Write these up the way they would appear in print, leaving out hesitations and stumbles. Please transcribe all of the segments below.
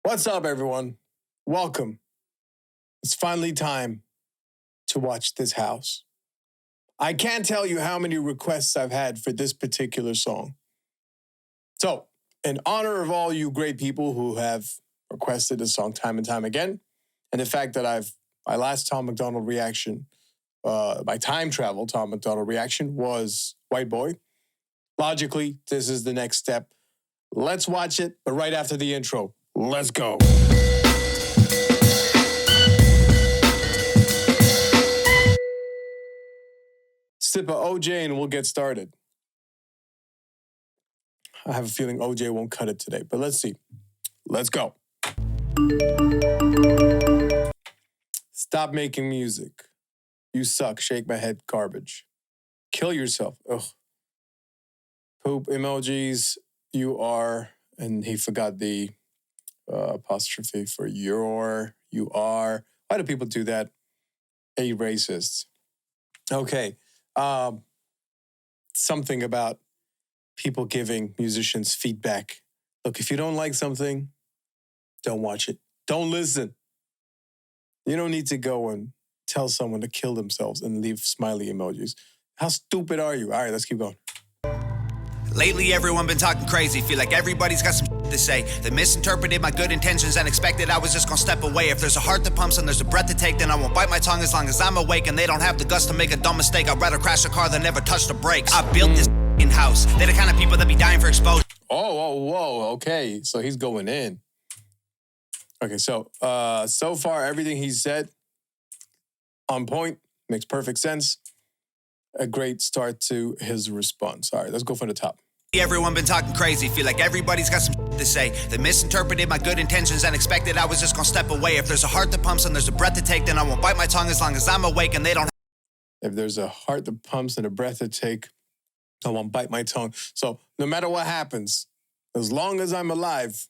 What's up, everyone? Welcome. It's finally time to watch this house. I can't tell you how many requests I've had for this particular song. So, in honor of all you great people who have requested this song time and time again, and the fact that my last Tom MacDonald reaction, my time travel Tom MacDonald reaction was Whiteboy. Logically, this is the next step. Let's watch it, but right after the intro. Let's go. Sip of OJ and we'll get started. I have a feeling OJ won't cut it today, but let's see. Let's go. Stop making music. You suck. Shake my head. Garbage. Kill yourself. Ugh. Poop emojis. You are. And he forgot the apostrophe for your. You are. Why do people do that? A racist. Okay. Something about people giving musicians feedback. Look, if you don't like something, don't watch it. Don't listen. You don't need to go and tell someone to kill themselves and leave smiley emojis. How stupid are you? All right, let's keep going. Lately, everyone been talking crazy. Feel like everybody's got some to say. They misinterpreted my good intentions and expected I was just gonna step away. If there's a heart that pumps and there's a breath to take, then I won't bite my tongue as long as I'm awake. And they don't have the guts to make a dumb mistake. I'd rather crash a car than never touch the brakes. I built this in-house. They're the kind of people that be dying for exposure. Whoa. Okay, so he's going in. Okay, so far, everything he said, on point, makes perfect sense. A great start to his response. All right, let's go from the top. Everyone been talking crazy. Feel like everybody's got some to say. They misinterpreted my good intentions and expected I was just gonna step away. If there's a heart that pumps and there's a breath to take, then I won't bite my tongue as long as I'm awake. And they don't. If there's a heart that pumps and a breath to take, I won't bite my tongue. So no matter what happens, as long as I'm alive,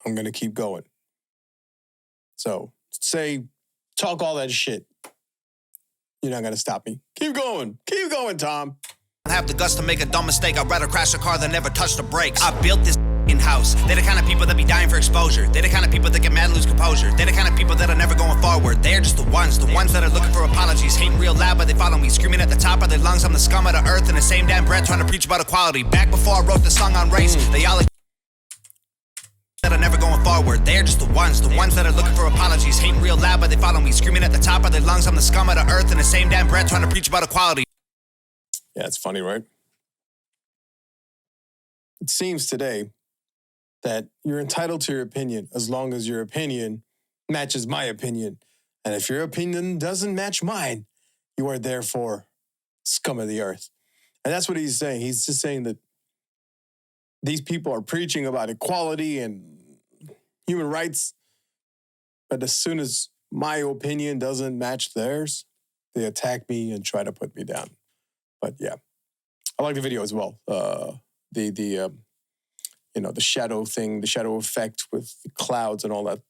I'm gonna keep going. So talk all that shit. You're not gonna stop me. Keep going, Tom. Have the guts to make a dumb mistake. I'd rather crash a car than never touch the brakes. I built this in-house. They're the kind of people that be dying for exposure. They're the kind of people that get mad and lose composure. They're the kind of people that are never going forward. They're just the ones that are looking for apologies. Hating real loud, but they follow me. Screaming at the top of their lungs, I'm the scum of the earth. In the same damn breath, trying to preach about equality. Back before I wrote the song on race, they all that are never going forward. They're just the ones that are looking for apologies. Hating real loud, but they follow me. Screaming at the top of their lungs, I'm the scum of the earth. In the same damn breath, trying to preach about equality. Yeah, it's funny, right? It seems today that you're entitled to your opinion as long as your opinion matches my opinion. And if your opinion doesn't match mine, you are therefore scum of the earth. And that's what he's saying. He's just saying that these people are preaching about equality and human rights, but as soon as my opinion doesn't match theirs, they attack me and try to put me down. But yeah, I like the video as well. The shadow thing, the shadow effect with the clouds and all that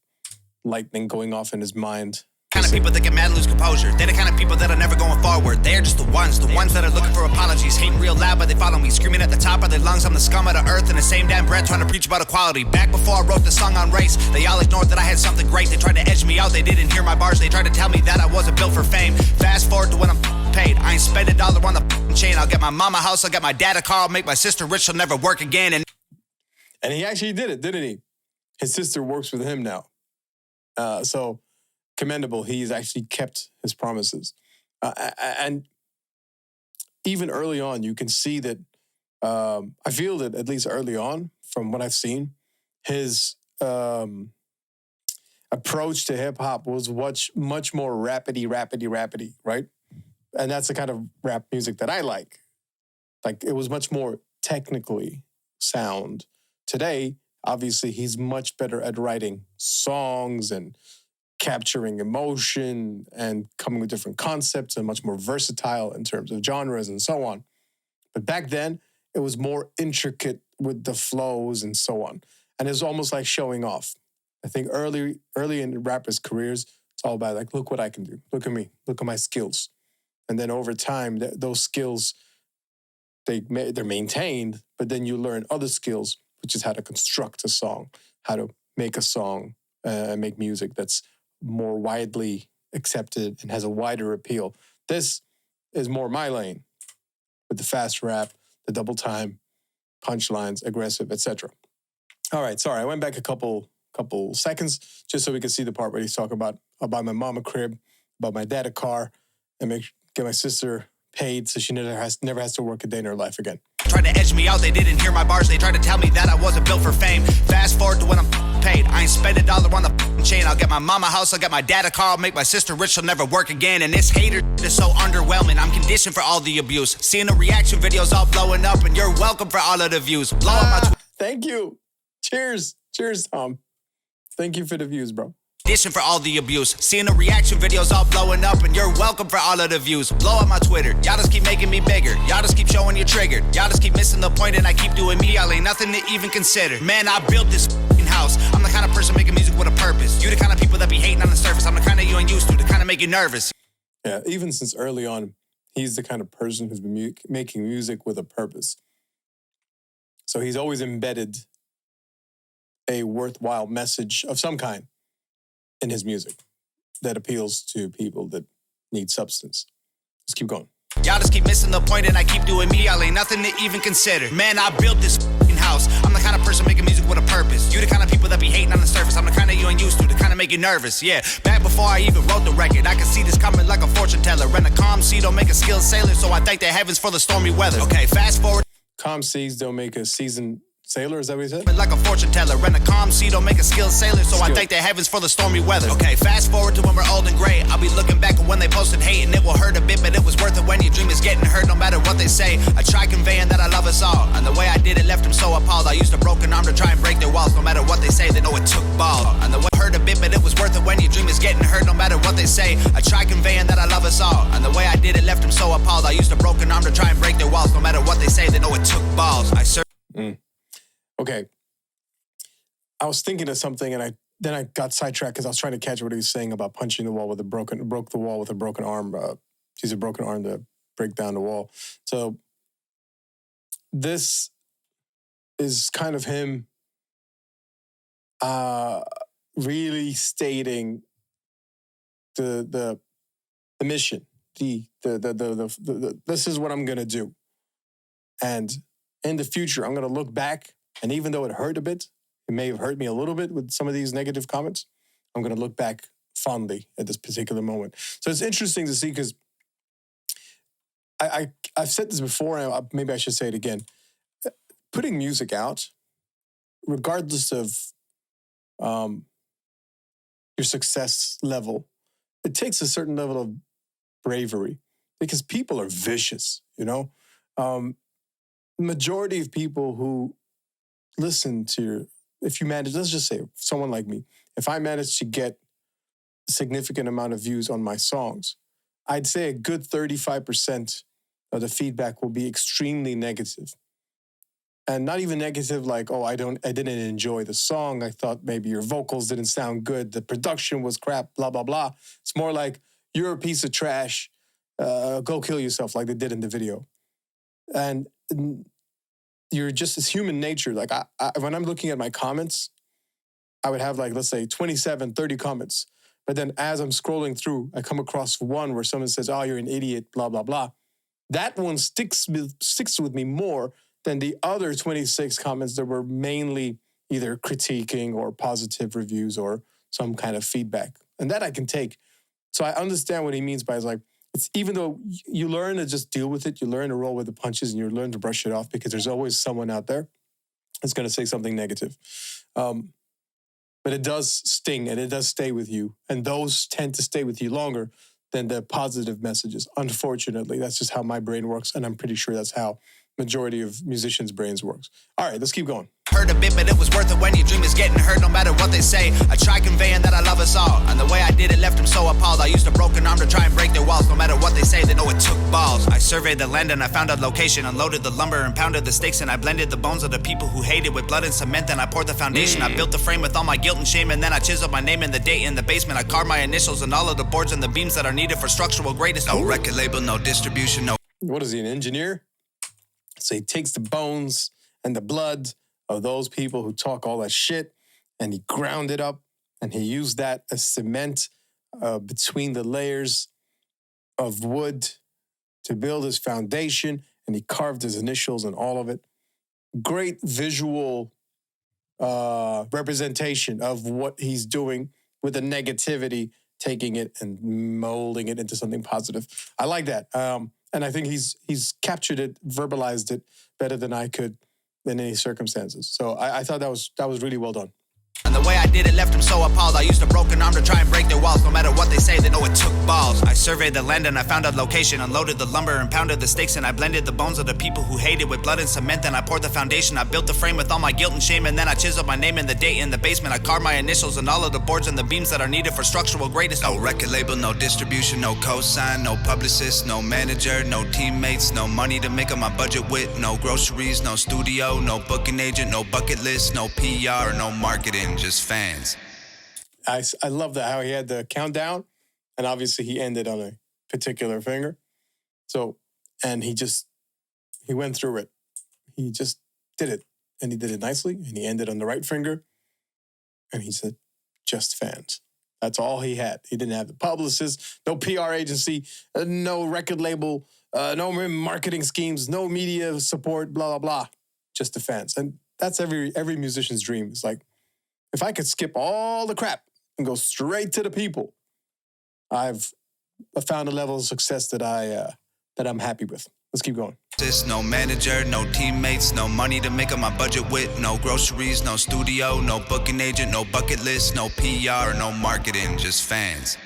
lightning going off in his mind. Kind of people that get mad and lose composure. They're the kind of people that are never going forward. They're just the ones that are looking for apologies. Hating real loud, but they follow me. Screaming at the top of their lungs, I'm the scum of the earth. In the same damn breath, trying to preach about equality. Back before I wrote the song on race, they all ignored that I had something great. They tried to edge me out, they didn't hear my bars. They tried to tell me that I wasn't built for fame. Fast forward to when I'm paid. I ain't spend $1 on the chain. I'll get my mama a house, I'll get my dad a car, I'll make my sister rich, she'll never work again. And he actually did it, didn't he? His sister works with him now. So commendable. He's actually kept his promises. And even early on, you can see that, I feel that at least early on, from what I've seen, his approach to hip hop was much more rapidy, right? And that's the kind of rap music that I like. Like, it was much more technically sound. Today, obviously, he's much better at writing songs and capturing emotion and coming with different concepts and much more versatile in terms of genres and so on. But back then, it was more intricate with the flows and so on. And it's almost like showing off. I think early in rappers' careers, it's all about like, look what I can do. Look at me. Look at my skills. And then over time, those skills, they're maintained, but then you learn other skills, which is how to construct a song, how to make a song and make music that's more widely accepted and has a wider appeal. This is more my lane with the fast rap, the double time, punchlines, aggressive, etc. All right, sorry, I went back a couple seconds just so we could see the part where he's talking about my mom a crib, about my dad a car, and get my sister paid so she never has to work a day in her life again. Tried to edge me out, they didn't hear my bars. They tried to tell me that I wasn't built for fame. Fast forward to when I'm paid. I ain't spend $1 on the chain. I'll get my mama a house, I'll get my dad a car. I'll make my sister rich, she'll never work again. And this hater is so underwhelming. I'm conditioned for all the abuse. Seeing the reaction videos all blowing up, and you're welcome for all of the views. Blow up my Thank you. Cheers, Tom. Thank you for the views, bro. Condition for all the abuse. Seeing the reaction videos all blowing up, and you're welcome for all of the views. Blow up my Twitter. Y'all just keep making me bigger. Y'all just keep showing you're triggered. Y'all just keep missing the point, and I keep doing me. Y'all ain't nothing to even consider. Man, I built this house. I'm the kind of person making music with a purpose. You the kind of people that be hating on the surface. I'm the kind of you ain't used to, the kind of make you nervous. Yeah, even since early on, he's the kind of person who's been making music with a purpose. So he's always embedded a worthwhile message of some kind in his music that appeals to people that need substance. Let's keep going. Y'all just keep missing the point, and I keep doing me. Y'all ain't nothing to even consider. Man, I built this house. I'm the kind of person making music with a purpose. You the kind of people that be hating on the surface. I'm the kind of you ain't used to, the kind of make you nervous. Yeah, back before I even wrote the record, I could see this coming like a fortune teller. Rent a calm sea don't make a skilled sailor, so I thank the heavens for the stormy weather. Okay, fast forward. Calm seas don't make a seasoned sailor, is that what he said? Like a fortune teller. Rent a calm sea don't make a skilled sailor, so I thank the heavens for the stormy weather. Okay, fast forward to when we're old and gray. I'll be looking back at when they posted hate, and it will hurt a bit, but it was worth it when your dream is getting hurt no matter what they say. I try conveying that I love us all, and the way I did it left them so appalled. I used a broken arm to try and break their walls. No matter what they say, they know it took balls. And the way hurt a bit, but it was worth it when your dream is getting hurt no matter what they say. I try conveying that I love us all, and the way I did it left them so appalled. I used a broken arm to try and break their walls. No matter what they say, they know it took balls. Okay. I was thinking of something, and then I got sidetracked because I was trying to catch what he was saying about punching the wall with broke the wall with a broken arm. Use a broken arm to break down the wall. So this is kind of him really stating the mission. The this is what I'm gonna do, and in the future I'm gonna look back, and even though it hurt a bit. It may have hurt me a little bit with some of these negative comments. I'm going to look back fondly at this particular moment. So it's interesting to see because I've said this before, and maybe I should say it again. Putting music out, regardless of your success level, it takes a certain level of bravery because people are vicious, you know? Majority of people who listen to your... If you manage, let's just say someone like me, if I manage to get a significant amount of views on my songs, I'd say a good 35% of the feedback will be extremely negative. And not even negative like, oh, I didn't enjoy the song. I thought maybe your vocals didn't sound good. The production was crap, blah, blah, blah. It's more like, you're a piece of trash. Go kill yourself like they did in the video. And you're just, it's human nature. Like when I'm looking at my comments, I would have like, let's say 27, 30 comments. But then as I'm scrolling through, I come across one where someone says, oh, you're an idiot, blah, blah, blah. That one sticks with me more than the other 26 comments that were mainly either critiquing or positive reviews or some kind of feedback. And that I can take. So I understand what he means by, like, it's even though you learn to just deal with it, you learn to roll with the punches and you learn to brush it off because there's always someone out there that's going to say something negative. But it does sting and it does stay with you. And those tend to stay with you longer than the positive messages. Unfortunately, that's just how my brain works. And I'm pretty sure that's how majority of musicians' brains works. All right, let's keep going. Hurt a bit, but it was worth it when your dream is getting hurt no matter what they say. I try conveying that I love us all, and the way I did it left them so appalled. I used a broken arm to try and break their walls. No matter what they say, they know it took balls. I surveyed the land and I found a location, unloaded the lumber and pounded the stakes, and I blended the bones of the people who hated with blood and cement. Then I poured the foundation. I built the frame with all my guilt and shame, and then I chiseled my name and the date in the basement. I carved my initials and all of the boards and the beams that are needed for structural greatness. No record label, no distribution, no... What is he, an engineer? So he takes the bones and the blood of those people who talk all that shit, and he ground it up, and he used that as cement between the layers of wood to build his foundation, and he carved his initials and all of it. Great visual representation of what he's doing with the negativity, taking it and molding it into something positive. I like that. And I think he's captured it, verbalized it better than I could in any circumstances. So I thought that was really well done. And the way I did it left them so appalled. I used a broken arm to try and break their walls. No matter what they say, they know it took balls. I surveyed the land and I found a location. Unloaded the lumber and pounded the stakes. And I blended the bones of the people who hated with blood and cement. Then I poured the foundation. I built the frame with all my guilt and shame. And then I chiseled my name and the date in the basement. I carved my initials and all of the boards and the beams that are needed for structural greatness. No record label, no distribution, no cosign, no publicist, no manager, no teammates, no money to make up my budget with, no groceries, no studio, no booking agent, no bucket list, no PR, no marketing, just fans. I love that how he had the countdown, and obviously he ended on a particular finger. So, and he went through it. He just did it, and he did it nicely, and he ended on the right finger, and he said, just fans. That's all he had. He didn't have the publicist, no PR agency, no record label, no marketing schemes, no media support, blah, blah, blah. Just the fans. And that's every musician's dream. It's like, if I could skip all the crap and go straight to the people, I've found a level of success that I'm happy with. Let's keep going. No manager, no teammates, no money to make up my budget with, no groceries, no studio, no booking agent, no bucket list, no PR, no marketing, just fans.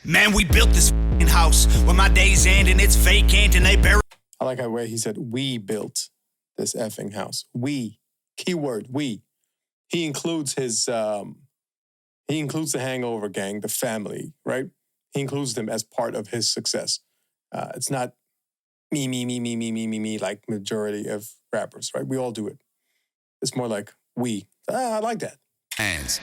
Man, we built this house when my days end and it's vacant and they bury. I like how way he said, we built this effing house. We, keyword, we. He includes the Hangover gang, the family, right? He includes them as part of his success. It's not me, like majority of rappers, right? We all do it. It's more like we. I like that. Hands.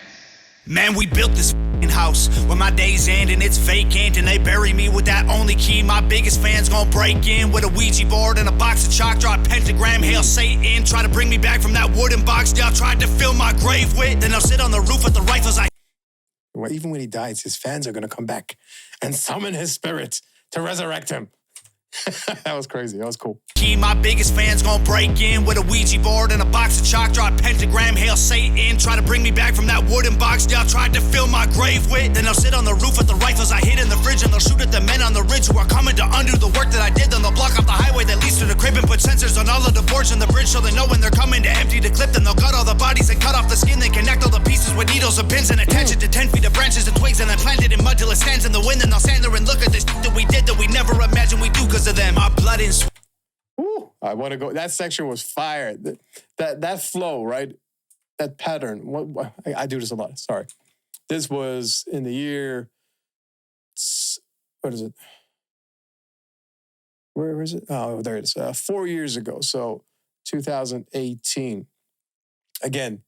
Man, we built this house when my days end and it's vacant and they bury me with that only key. My biggest fans gon' break in with a Ouija board and a box of chalk, draw a pentagram, hail Satan, try to bring me back from that wooden box y'all tried to fill my grave with. Then I'll sit on the roof with the rifles Well, even when he dies, his fans are gonna come back and summon his spirit to resurrect him. That was crazy. That was cool. My biggest fans gon' break in with a Ouija board and a box of chalk, draw a pentagram, hail Satan, try to bring me back from that wooden box y'all tried to fill my grave with. Then I'll sit on the roof with the rifles I hid in the fridge and they'll shoot at the men on the ridge who are coming to undo the work that I did. Then they'll block off the highway that leads to the crib and put sensors on all of the boards on the bridge so they know when they're coming to empty the clip. Then they'll gut all the bodies and cut off the skin, then connect all the pieces with needles and pins and attach it to 10 feet of branches and twigs and then plant it in mud till it stands in the wind. Then they'll stand there and look at this that we did that we never imagined we do because of them. Our blood and sweat. Ooh, I want to go. That section was fire. That flow, right? That pattern. I do this a lot. Sorry. This was in the year. What is it? Where is it? Oh, there it is. 4 years ago. So 2018. Again,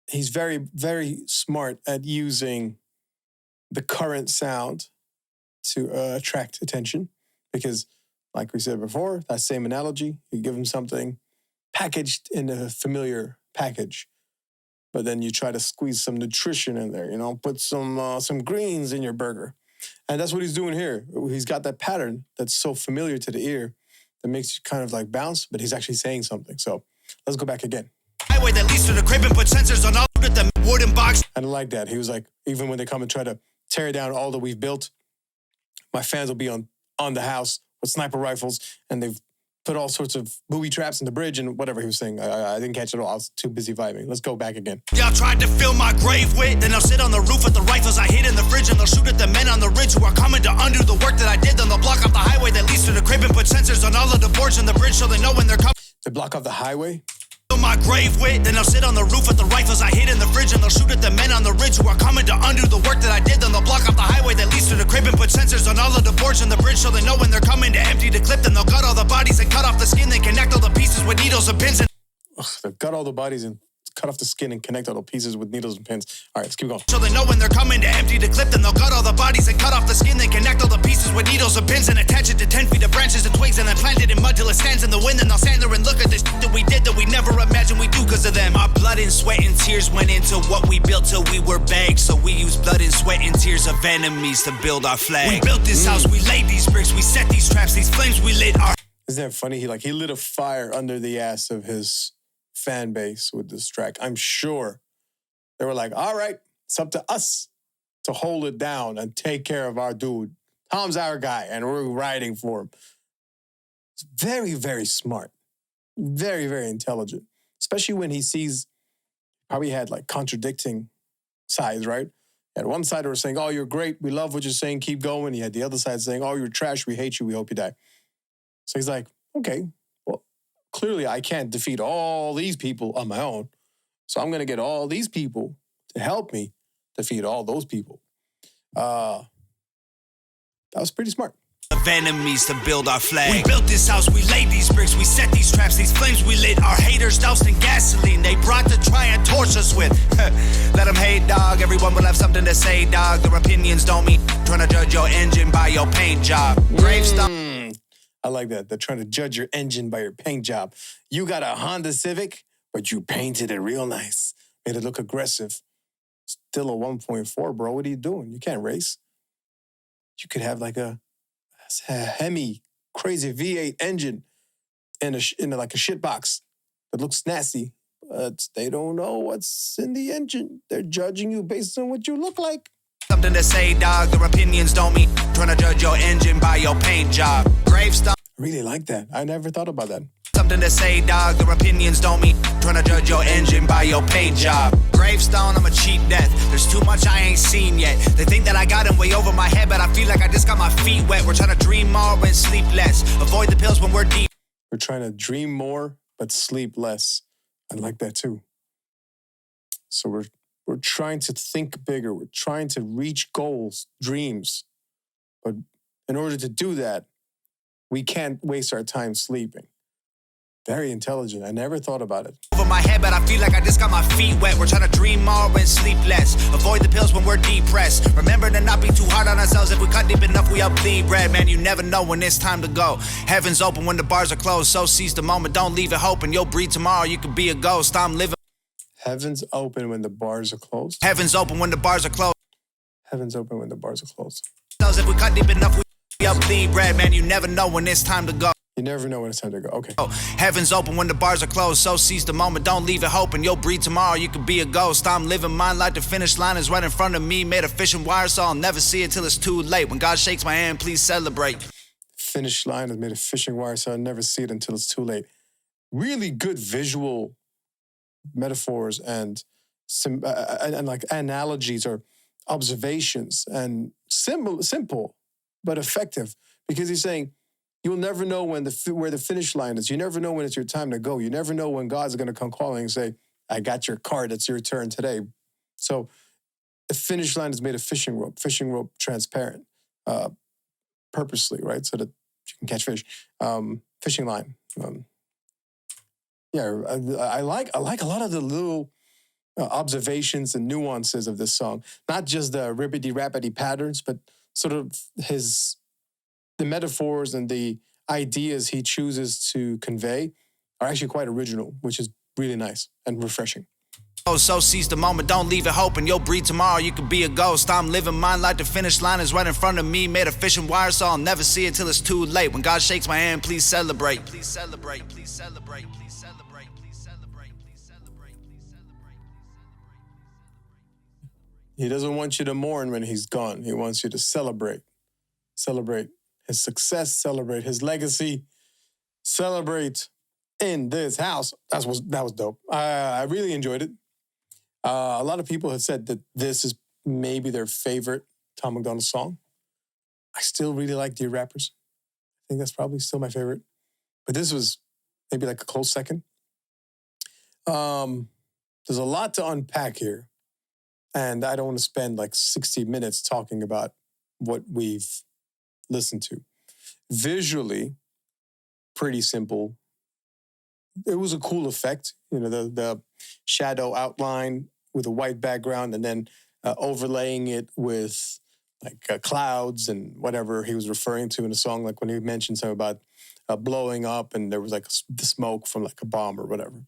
he's very, very smart at using the current sound to attract attention because, like we said before, that same analogy, you give them something packaged in a familiar package, but then you try to squeeze some nutrition in there, put some greens in your burger. And that's what he's doing here. He's got that pattern that's so familiar to the ear that makes you kind of like bounce, but he's actually saying something. So let's go back again. Highway that leads to the crib and put sensors on all of the wooden box. I don't like that. He was like, even when they come and try to tear down all that we've built, my fans will be on the house with sniper rifles, and they've put all sorts of booby traps in the bridge and whatever he was saying. I didn't catch it all. I was too busy vibing. Let's go back again. Y'all tried to fill my grave with, then I'll sit on the roof with the rifles I hid in the fridge and they'll shoot at the men on the ridge who are coming to undo the work that I did. Then they'll block off the highway that leads to the crib and put sensors on all of the boards on the bridge so they know when they're coming. To block off the highway? My grave with, then I'll sit on the roof with the rifles I hid in the fridge and they'll shoot at the men on the ridge who are coming to undo the work that I did. Then they'll block off the highway that leads to the crib and put sensors on all of the boards on the bridge so they know when they're coming to empty the clip. Then they'll gut all the bodies and cut off the skin, then connect all the pieces with needles and pins and they've got all the bodies and cut off the skin and connect all the pieces with needles and pins. All right, let's keep going. So they know when they're coming to empty the clip, then they'll cut all the bodies and cut off the skin, then connect all the pieces with needles and pins and attach it to 10 feet of branches and twigs and then plant it in mud till it stands in the wind. And they'll stand there and look at this that we did that we never imagined we do because of them. Our blood and sweat and tears went into what we built till we were bags. So we use blood and sweat and tears of enemies to build our flag. We built this house, we laid these bricks, we set these traps, these flames we lit our... Isn't that funny? He lit a fire under the ass of his fan base with this track. I'm sure they were like, all right, it's up to us to hold it down and take care of our dude. Tom's our guy, and we're riding for him. It's very, very smart. Very, very intelligent. Especially when he sees, probably had like contradicting sides, right? He had one side that was saying, oh, you're great, we love what you're saying, keep going. He had the other side saying, oh, you're trash, we hate you, we hope you die. So he's like, okay, well, clearly I can't defeat all these people on my own. So I'm going to get all these people to help me defeat all those people. That was pretty smart. Of enemies to build our flag. We built this house, we laid these bricks, we set these traps, these flames we lit. Our haters doused in gasoline, they brought to try and torch us with. Let them hate, dog, everyone will have something to say, dog. Their opinions don't mean trying to judge your engine by your paint job. Gravestone. I like that. They're trying to judge your engine by your paint job. You got a Honda Civic, but you painted it real nice. Made it look aggressive. Still a 1.4, bro. What are you doing? You can't race. You could have like a Hemi, crazy V8 engine in like a shit box that looks nasty, but they don't know what's in the engine. They're judging you based on what you look like. Something to say, dog. Their opinions don't mean trying to judge your engine by your paint job. Gravestone. I really like that. I never thought about that. Something to say, dog. Their opinions don't mean trying to judge your engine by your paint job. Gravestone, I'm a cheap death. There's too much I ain't seen yet. They think that I got them way over my head, but I feel like I just got my feet wet. We're trying to dream more and sleep less. Avoid the pills when we're deep. We're trying to dream more, but sleep less. I like that too. So we're trying to think bigger. We're trying to reach goals, dreams. But in order to do that, we can't waste our time sleeping. Very intelligent. I never thought about it. Over my head, but I feel like I just got my feet wet. We're trying to dream more and sleep less. Avoid the pills when we're depressed. Remember to not be too hard on ourselves. If we cut deep enough, we bleed red. Man, you never know when it's time to go. Heaven's open when the bars are closed. So seize the moment. Don't leave it hoping. You'll breathe tomorrow. You could be a ghost. I'm living. Heaven's open when the bars are closed. Heaven's open when the bars are closed. Heaven's open when the bars are closed. If we cut deep enough, we bleed red. Man, you never know when it's time to go. You never know when it's time to go. Okay. Heaven's open when the bars are closed. So seize the moment. Don't leave it hoping. You'll breathe tomorrow. You could be a ghost. I'm living mine like the finish line is right in front of me. Made a fishing wire, so I'll never see it till it's too late. When God shakes my hand, please celebrate. Finish line is made of fishing wire, so I'll never see it until it's too late. Really good visual metaphors and like analogies or observations and simple but effective, because he's saying you'll never know when where the finish line is. You never know when it's your time to go. You never know when God's going to come calling and say, I got your card. It's your turn today. So the finish line is made of fishing rope transparent, purposely, right? So that you can catch fish. Fishing line. I like a lot of the little observations and nuances of this song. Not just the rippity-rappity patterns, but sort of the metaphors and the ideas he chooses to convey are actually quite original, which is really nice and refreshing. So seize the moment, don't leave it hoping. You'll breathe tomorrow, you could be a ghost. I'm living mine like the finish line is right in front of me. Made a fishing wire, so I'll never see it till it's too late. When God shakes my hand, please celebrate. Please celebrate, please celebrate, please celebrate, please celebrate, please celebrate, please celebrate. He doesn't want you to mourn when he's gone. He wants you to celebrate. Celebrate his success, celebrate his legacy, celebrate in this house. That was dope. I really enjoyed it. A lot of people have said that this is maybe their favorite Tom MacDonald song. I still really like Dear Rappers. I think that's probably still my favorite. But this was maybe like a close second. There's a lot to unpack here. And I don't want to spend like 60 minutes talking about what we've listened to. Visually, pretty simple, it was a cool effect. The shadow outline with a white background, and then overlaying it with like clouds and whatever he was referring to in the song, like when he mentioned something about blowing up and there was like the smoke from like a bomb or whatever.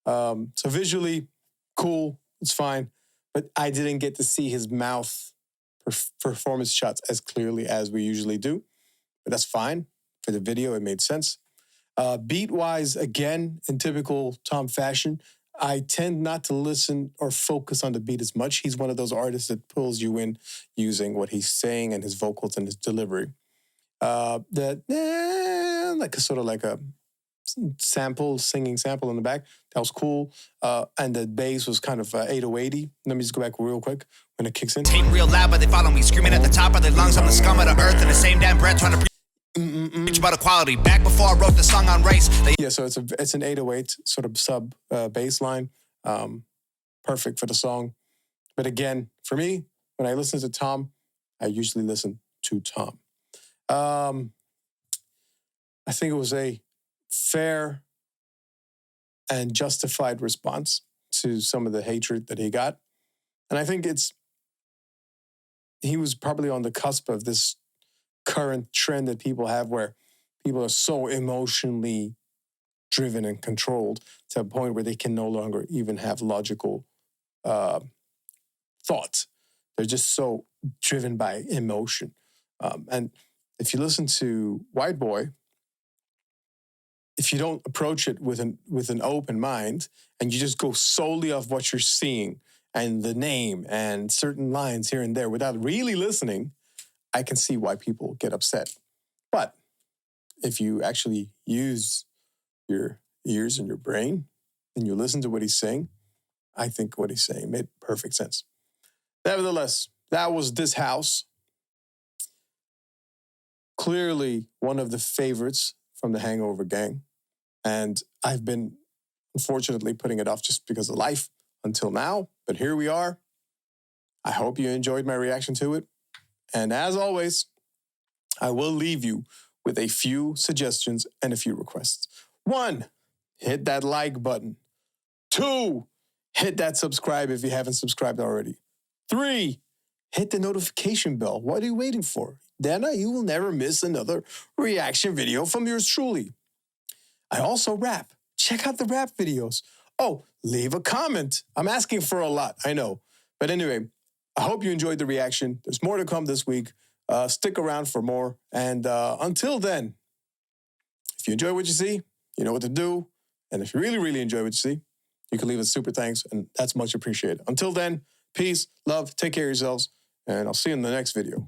So visually, cool, it's fine. But I didn't get to see his mouth performance shots as clearly as we usually do. But that's fine. For the video, it made sense. Beat-wise, again, in typical Tom fashion, I tend not to listen or focus on the beat as much. He's one of those artists that pulls you in using what he's saying and his vocals and his delivery. Like a singing sample in the back. That was cool. And the bass was kind of 808-y. Let me just go back real quick when it kicks in. Ain't real loud, but they follow me, screaming at the top of their lungs. I'm the scum of the earth in the same damn breath, trying to preach about equality. Back before I wrote the song on race. Yeah, so it's an 808 sort of sub bass line. Perfect for the song. But again, for me, when I listen to Tom, I usually listen to Tom. I think it was a fair and justified response to some of the hatred that he got. And I think he was probably on the cusp of this current trend that people have where people are so emotionally driven and controlled to a point where they can no longer even have logical thoughts. They're just so driven by emotion. And if you listen to Whiteboy, if you don't approach it with an open mind and you just go solely off what you're seeing and the name and certain lines here and there without really listening, I can see why people get upset. But if you actually use your ears and your brain and you listen to what he's saying, I think what he's saying made perfect sense. Nevertheless, that was This House. Clearly one of the favorites from the Hangover gang. And I've been, unfortunately, putting it off just because of life until now. But here we are. I hope you enjoyed my reaction to it. And as always, I will leave you with a few suggestions and a few requests. 1, hit that like button. 2, hit that subscribe if you haven't subscribed already. 3, hit the notification bell. What are you waiting for? Then you will never miss another reaction video from yours truly. I also rap. Check out the rap videos. Oh, leave a comment. I'm asking for a lot, I know. But anyway, I hope you enjoyed the reaction. There's more to come this week. Stick around for more. And until then, if you enjoy what you see, you know what to do. And if you really, really enjoy what you see, you can leave a super thanks, and that's much appreciated. Until then, peace, love, take care of yourselves, and I'll see you in the next video.